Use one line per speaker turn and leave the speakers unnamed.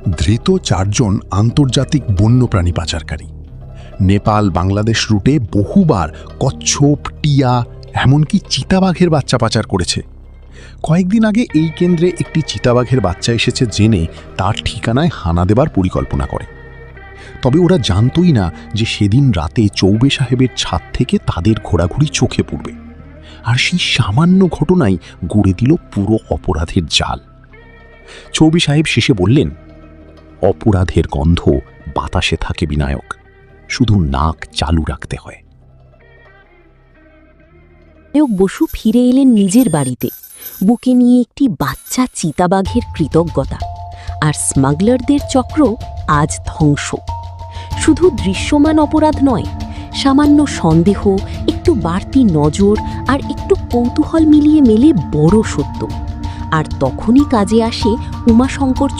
ধৃত 4 জন আন্তর্জাতিক বন্যপ্রাণী পাচারকারী। নেপাল বাংলাদেশ রুটে বহুবার কচ্ছপ, টিয়া, এমনকি চিতাবাঘের বাচ্চা পাচার করেছে। কয়েকদিন আগে এই কেন্দ্রে একটি চিতাবাঘের বাচ্চা এসেছে জেনে তার ঠিকানায় হানা দেবার পরিকল্পনা করে। তবে ওরা জানতই না যে সেদিন রাতে চৌবে সাহেবের ছাদ থেকে তাদের ঘোরাঘুরি চোখে পড়বে, আর সেই সামান্য ঘটনাই গড়ে দিল পুরো অপরাধের জাল। চৌবে সাহেব শেষে বললেন, অপরাধের গন্ধ বাতাসে থাকে বিনায়ক, শুধু নাক চালু রাখতে হয়।
বিনায়ক বসু ফিরে এলেন নিজের বাড়িতে, বুকে নিয়ে একটি বাচ্চা চিতাবাঘের কৃতজ্ঞতা। আর স্মাগলারদের চক্র আজ ধ্বংস। শুধু দৃশ্যমান অপরাধ নয়, সামান্য সন্দেহ, একটু বাড়তি নজর আর একটু কৌতূহল মিলিয়ে মেলে বড় সত্য। আর তখনই কাজে আসে উমাশঙ্কর।